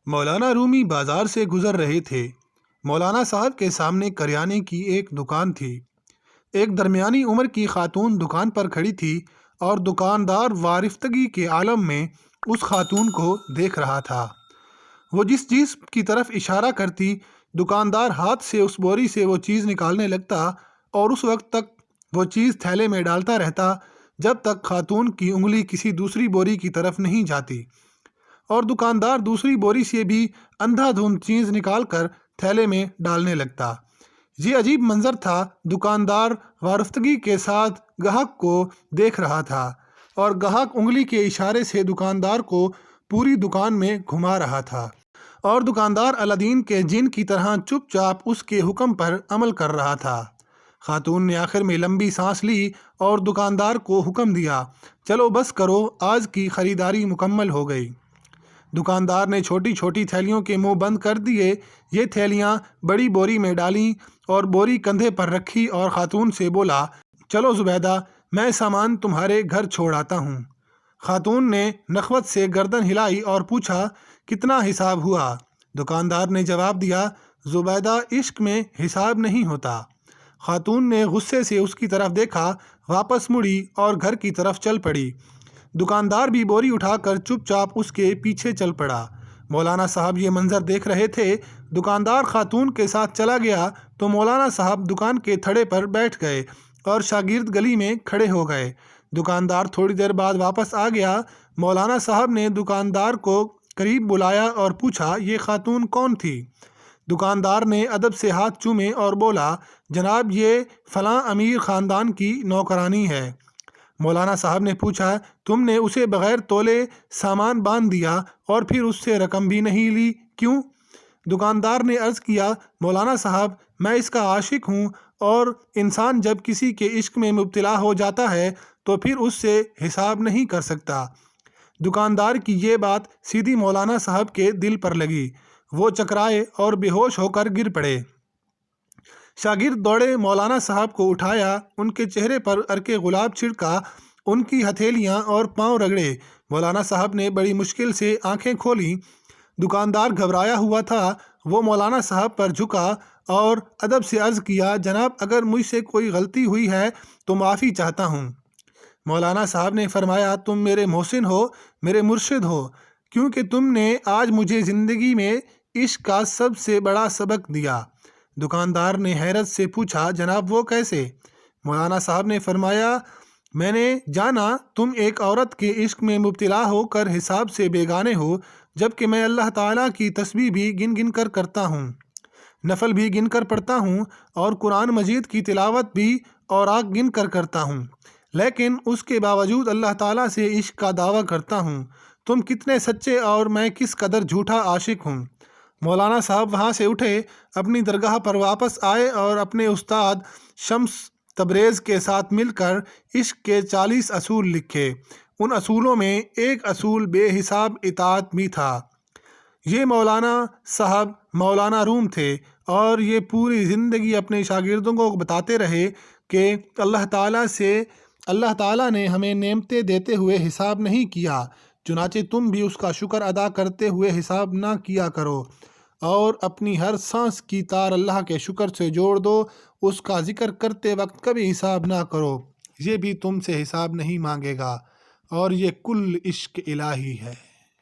مولانا رومی بازار سے گزر رہے تھے۔ مولانا صاحب کے سامنے کریانے کی ایک دکان تھی۔ ایک درمیانی عمر کی خاتون دکان پر کھڑی تھی اور دکاندار وارفتگی کے عالم میں اس خاتون کو دیکھ رہا تھا۔ وہ جس چیز کی طرف اشارہ کرتی، دکاندار ہاتھ سے اس بوری سے وہ چیز نکالنے لگتا اور اس وقت تک وہ چیز تھیلے میں ڈالتا رہتا جب تک خاتون کی انگلی کسی دوسری بوری کی طرف نہیں جاتی، اور دکاندار دوسری بوری سے بھی اندھا دھند چیز نکال کر تھیلے میں ڈالنے لگتا۔ یہ عجیب منظر تھا۔ دکاندار وارفتگی کے ساتھ گاہک کو دیکھ رہا تھا اور گاہک انگلی کے اشارے سے دکاندار کو پوری دکان میں گھما رہا تھا، اور دکاندار الادین کے جن کی طرح چپ چاپ اس کے حکم پر عمل کر رہا تھا۔ خاتون نے آخر میں لمبی سانس لی اور دکاندار کو حکم دیا، چلو بس کرو، آج کی خریداری مکمل ہو گئی۔ دکاندار نے چھوٹی چھوٹی تھیلیوں کے منہ بند کر دیے۔ یہ تھیلیاں بڑی بوری میں ڈالیں اور بوری کندھے پر رکھی اور خاتون سے بولا، چلو زبیدہ، میں سامان تمہارے گھر چھوڑ آتا ہوں۔ خاتون نے نخوت سے گردن ہلائی اور پوچھا، کتنا حساب ہوا؟ دکاندار نے جواب دیا، زبیدہ، عشق میں حساب نہیں ہوتا۔ خاتون نے غصے سے اس کی طرف دیکھا، واپس مڑی اور گھر کی طرف چل پڑی۔ دکاندار بھی بوری اٹھا کر چپ چاپ اس کے پیچھے چل پڑا۔ مولانا صاحب یہ منظر دیکھ رہے تھے۔ دکاندار خاتون کے ساتھ چلا گیا تو مولانا صاحب دکان کے تھڑے پر بیٹھ گئے اور شاگرد گلی میں کھڑے ہو گئے۔ دکاندار تھوڑی دیر بعد واپس آ گیا۔ مولانا صاحب نے دکاندار کو قریب بلایا اور پوچھا، یہ خاتون کون تھی؟ دکاندار نے ادب سے ہاتھ چومے اور بولا، جناب، یہ فلاں امیر خاندان کی نوکرانی ہے۔ مولانا صاحب نے پوچھا، تم نے اسے بغیر تولے سامان باندھ دیا اور پھر اس سے رقم بھی نہیں لی، کیوں؟ دکاندار نے عرض کیا، مولانا صاحب، میں اس کا عاشق ہوں، اور انسان جب کسی کے عشق میں مبتلا ہو جاتا ہے تو پھر اس سے حساب نہیں کر سکتا۔ دکاندار کی یہ بات سیدھی مولانا صاحب کے دل پر لگی۔ وہ چکرائے اور بے ہوش ہو کر گر پڑے۔ شاگرد دوڑے، مولانا صاحب کو اٹھایا، ان کے چہرے پر عرق گلاب چھڑکا، ان کی ہتھیلیاں اور پاؤں رگڑے۔ مولانا صاحب نے بڑی مشکل سے آنکھیں کھولیں۔ دکاندار گھبرایا ہوا تھا۔ وہ مولانا صاحب پر جھکا اور ادب سے عرض کیا، جناب، اگر مجھ سے کوئی غلطی ہوئی ہے تو معافی چاہتا ہوں۔ مولانا صاحب نے فرمایا، تم میرے محسن ہو، میرے مرشد ہو، کیونکہ تم نے آج مجھے زندگی میں عشق کا سب سے بڑا سبق دیا۔ دکاندار نے حیرت سے پوچھا، جناب، وہ کیسے؟ مولانا صاحب نے فرمایا، میں نے جانا تم ایک عورت کے عشق میں مبتلا ہو کر حساب سے بیگانے ہو، جبکہ میں اللہ تعالیٰ کی تسبیح بھی گن گن کر کرتا ہوں، نفل بھی گن کر پڑھتا ہوں، اور قرآن مجید کی تلاوت بھی اوراق گن کر کرتا ہوں، لیکن اس کے باوجود اللہ تعالیٰ سے عشق کا دعویٰ کرتا ہوں۔ تم کتنے سچے اور میں کس قدر جھوٹا عاشق ہوں۔ مولانا صاحب وہاں سے اٹھے، اپنی درگاہ پر واپس آئے اور اپنے استاد شمس تبریز کے ساتھ مل کر عشق کے 40 اصول لکھے۔ ان اصولوں میں ایک اصول بے حساب اطاعت بھی تھا۔ یہ مولانا صاحب مولانا روم تھے، اور یہ پوری زندگی اپنے شاگردوں کو بتاتے رہے کہ اللہ تعالیٰ نے ہمیں نعمتیں دیتے ہوئے حساب نہیں کیا، چنانچہ تم بھی اس کا شکر ادا کرتے ہوئے حساب نہ کیا کرو، اور اپنی ہر سانس کی تار اللہ کے شکر سے جوڑ دو، اس کا ذکر کرتے وقت کبھی حساب نہ کرو، یہ بھی تم سے حساب نہیں مانگے گا، اور یہ کل عشق الہی ہے۔